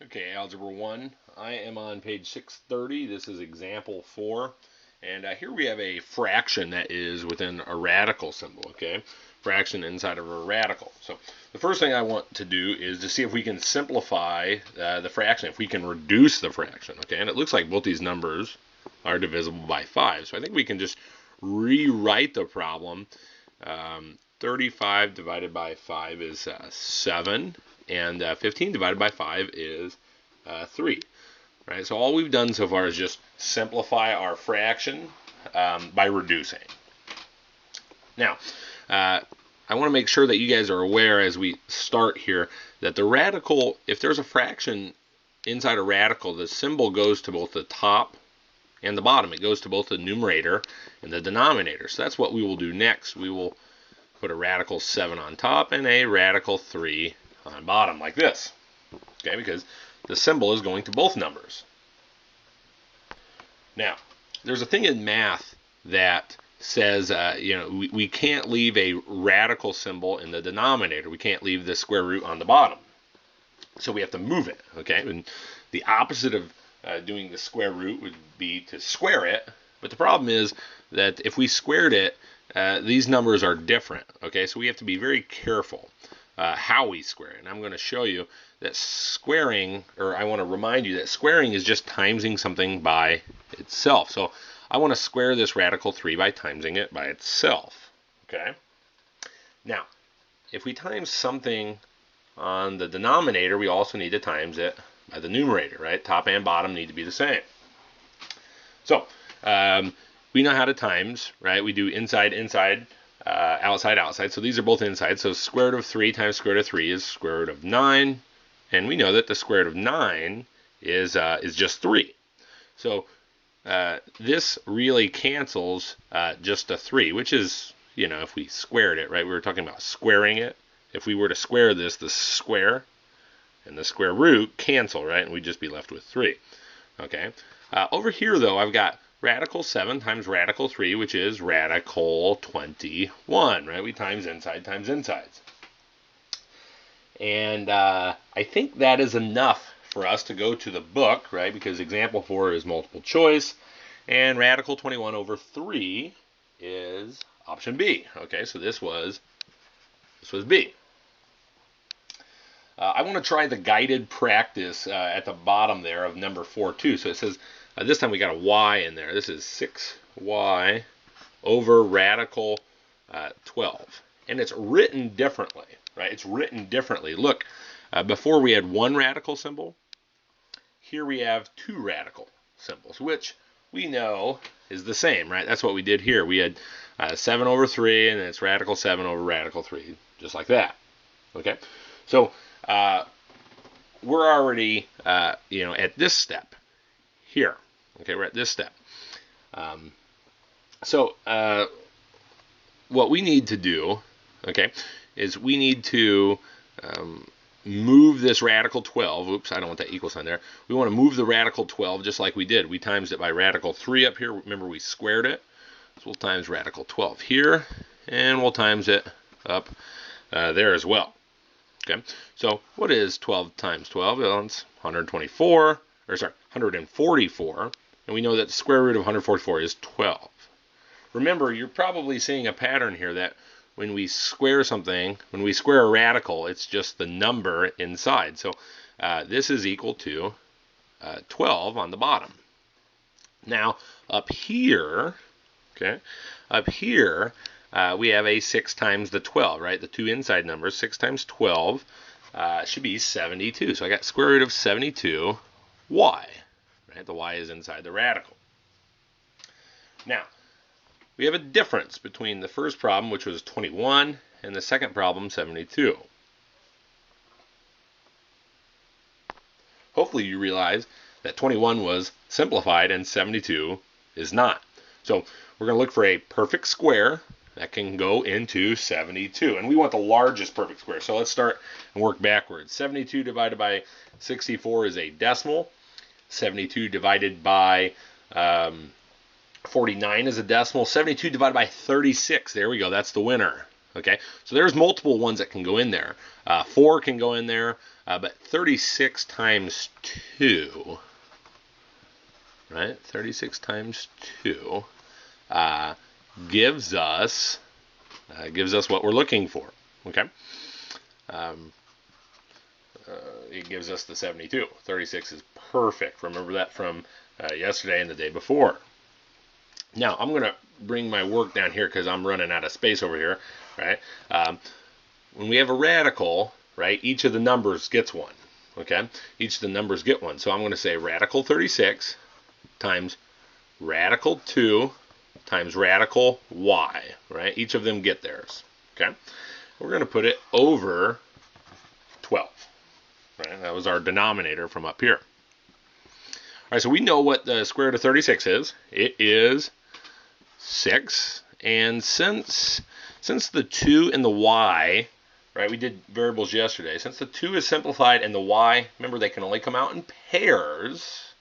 Okay, Algebra 1. I am on page 630. This is example 4. And here we have a fraction that is within a radical symbol, okay? Fraction inside of a radical. So the first thing I want to do is to see if we can simplify the fraction, if we can reduce the fraction, okay? And it looks like both these numbers are divisible by 5. So I think we can just rewrite the problem. 35 divided by 5 is 7, and 15 divided by 5 is 3. Right? So all we've done so far is just simplify our fraction by reducing. Now, I want to make sure that you guys are aware as we start here that the radical, if there's a fraction inside a radical, the symbol goes to both the top and the bottom. It goes to both the numerator and the denominator. So that's what we will do next. We will put a radical 7 on top and a radical 3 on bottom, like this. Okay, because the symbol is going to both numbers. Now, there's a thing in math that says, we can't leave a radical symbol in the denominator. We can't leave the square root on the bottom. So we have to move it, okay? And the opposite of doing the square root would be to square it. But the problem is that if we squared it, these numbers are different, okay? So we have to be very careful how we square it. And I'm going to show you that squaring, or I want to remind you that squaring is just timesing something by itself. So I want to square this radical 3 by timesing it by itself, okay? Now, if we times something on the denominator, we also need to times it by the numerator, right? Top and bottom need to be the same. So we know how to times, right? We do inside, inside, outside, outside. So these are both inside. So square root of 3 times square root of 3 is square root of 9. And we know that the square root of 9 is just 3. So this really cancels just a 3, which is, if we squared it, right? We were talking about squaring it. If we were to square this, the square and the square root cancel, right? And we'd just be left with 3. Okay. Over here, though, I've got radical 7 times radical 3, which is radical 21, right? We times insides. And I think that is enough for us to go to the book, right? Because example 4 is multiple choice. And radical 21 over 3 is option B. Okay, so this was B. I want to try the guided practice at the bottom there of number 4 too. So it says, this time we got a y in there. This is 6y over radical 12. And it's written differently, right? It's written differently. Look, before we had one radical symbol. Here we have two radical symbols, which we know is the same, right? That's what we did here. We had 7 over 3, and it's radical 7 over radical 3, just like that. Okay? So we're already, at this step here. Okay, we're at this step. So what we need to do, okay, is we need to move this radical 12. Oops, I don't want that equal sign there. We want to move the radical 12 just like we did. We times it by radical 3 up here. Remember, we squared it. So we'll times radical 12 here, and we'll times it up there as well. Okay, so what is 12 times 12? Well, it's 144, or sorry, 144. And we know that the square root of 144 is 12. Remember, you're probably seeing a pattern here that when we square something, when we square a radical, it's just the number inside. So this is equal to 12 on the bottom. Now, up here, okay, we have a 6 times the 12, right? The two inside numbers, 6 times 12 should be 72. So I got square root of 72y, right? The y is inside the radical. Now, we have a difference between the first problem, which was 21, and the second problem, 72. Hopefully you realize that 21 was simplified and 72 is not. So we're going to look for a perfect square that can go into 72. And we want the largest perfect square. So let's start and work backwards. 72 divided by 64 is a decimal. 72 divided by 49 is a decimal. 72 divided by 36. There we go. That's the winner. Okay. So there's multiple ones that can go in there. 4 can go in there. But 36 times 2, right? 36 times 2 gives us what we're looking for. Okay. It gives us the 72. 36 is perfect. Remember that from yesterday and the day before. Now, I'm going to bring my work down here because I'm running out of space over here, right? When we have a radical, right, each of the numbers gets one, okay? Each of the numbers get one. So I'm going to say radical 36 times radical 2 times radical y, right? Each of them get theirs, okay? We're going to put it over 12, right? That was our denominator from up here. All right, so we know what the square root of 36 is. It is 6, and since the 2 and the y, right, we did variables yesterday, since the 2 is simplified and the y, remember they can only come out in pairs,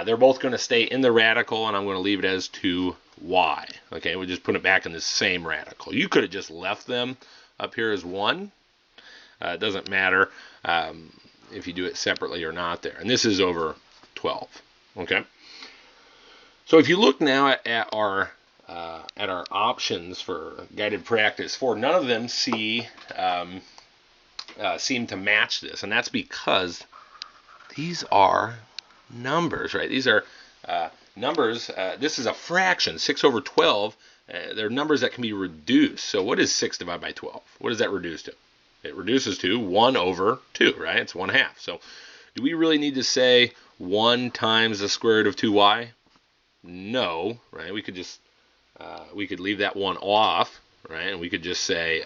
they're both going to stay in the radical, and I'm going to leave it as 2y. Okay, we just put it back in the same radical. You could have just left them up here as 1. It doesn't matter if you do it separately or not there. And this is over 12. Okay. So if you look now at our options for guided practice 4, none of them seem to match this, and that's because these are numbers, right? These are numbers. This is a fraction, 6 over 12. They're numbers that can be reduced. So what is 6 divided by 12? What does that reduce to? It reduces to 1 over 2, right? It's 1/2. So do we really need to say 1 times the square root of 2y? No, right? We could just we could leave that 1 off, right? And we could just say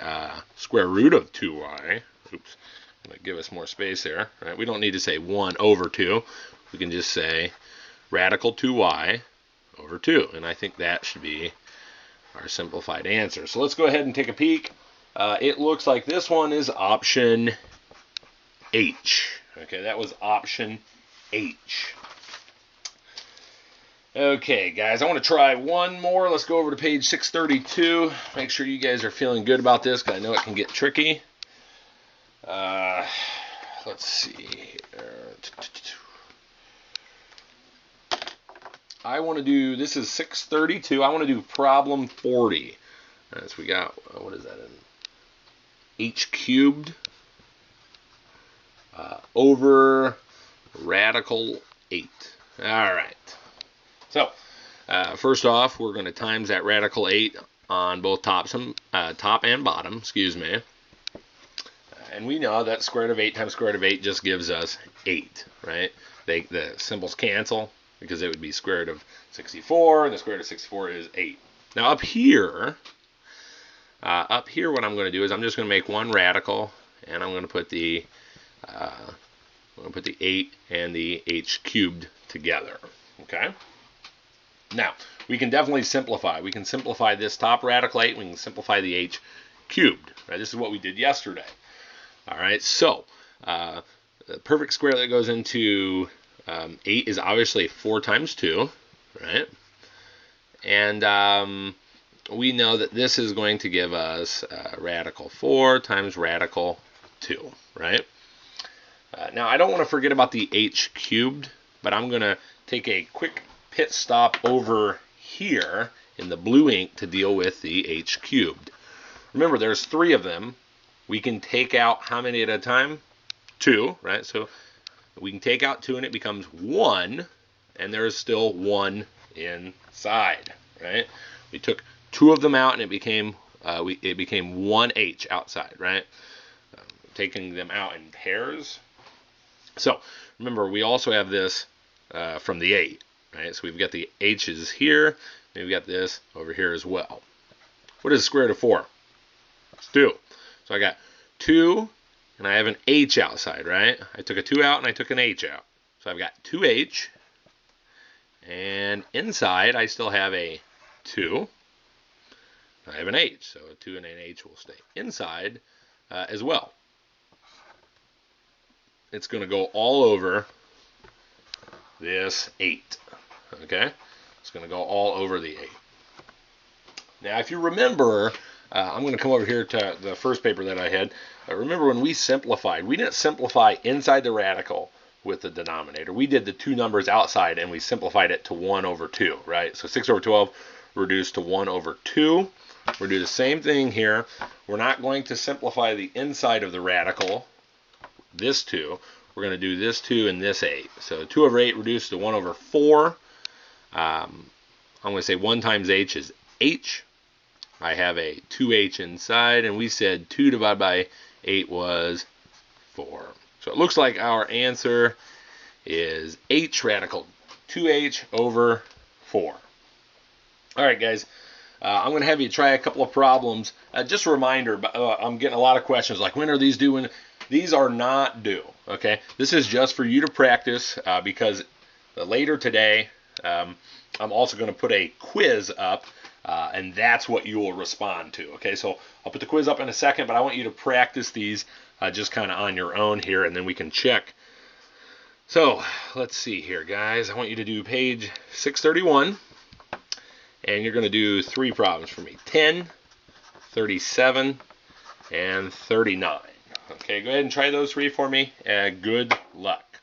square root of 2y. Oops, I'm gonna give us more space there, right? We don't need to say 1 over 2. We can just say radical 2y over 2, and I think that should be our simplified answer. So let's go ahead and take a peek. It looks like this one is option H. Okay, that was option H. Okay, guys, I want to try one more. Let's go over to page 632. Make sure you guys are feeling good about this, because I know it can get tricky. Let's see. I want to do, this is 632. I want to do problem 40. So we got, what is that in? H cubed over radical 8. All right. So, first off, we're going to times that radical 8 on both top and bottom, excuse me. And we know that square root of 8 times square root of 8 just gives us 8, right? The symbols cancel because it would be square root of 64, and the square root of 64 is 8. Now up here what I'm going to do is I'm just going to make one radical, and I'm going to put the 8 and the h cubed together, okay? Now, we can definitely simplify. We can simplify this top radical 8. We can simplify the h cubed. Right? This is what we did yesterday. All right, so the perfect square that goes into 8 is obviously 4 times 2, right? And we know that this is going to give us radical 4 times radical 2, right? Now, I don't want to forget about the h cubed, but I'm going to take a quick pit stop over here in the blue ink to deal with the h cubed. Remember, there's 3 of them. We can take out how many at a time? 2, right? So we can take out 2 and it becomes 1, and there's still 1 inside, right? We took 2 of them out and it became 1h outside, right? Taking them out in pairs. So remember, we also have this from the 8, right? So we've got the h's here, and we've got this over here as well. What is the square root of 4? It's 2. So I got 2, and I have an h outside, right? I took a 2 out, and I took an h out. So I've got 2h, and inside I still have a 2. I have an h, so a 2 and an h will stay inside as well. It's going to go all over this 8, okay? It's going to go all over the 8. Now, if you remember I'm going to come over here to the first paper that I had. Remember when we simplified, we didn't simplify inside the radical with the denominator. We did the two numbers outside and we simplified it to 1 over 2, right? So 6 over 12 reduced to 1 over 2. We're going to do the same thing here. We're not going to simplify the inside of the radical, this 2. We're going to do this 2 and this 8. So 2 over 8 reduced to 1 over 4. I'm going to say 1 times h is h. I have a 2h inside, and we said 2 divided by 8 was 4. So it looks like our answer is h radical 2h over 4. All right, guys. I'm going to have you try a couple of problems. Just a reminder, I'm getting a lot of questions like, when are these due? When? These are not due, okay? This is just for you to practice because later today, I'm also going to put a quiz up, and that's what you will respond to, okay? So I'll put the quiz up in a second, but I want you to practice these just kind of on your own here, and then we can check. So let's see here, guys. I want you to do page 631. And you're going to do 3 problems for me, 10, 37, and 39. Okay, go ahead and try those 3 for me. Good luck.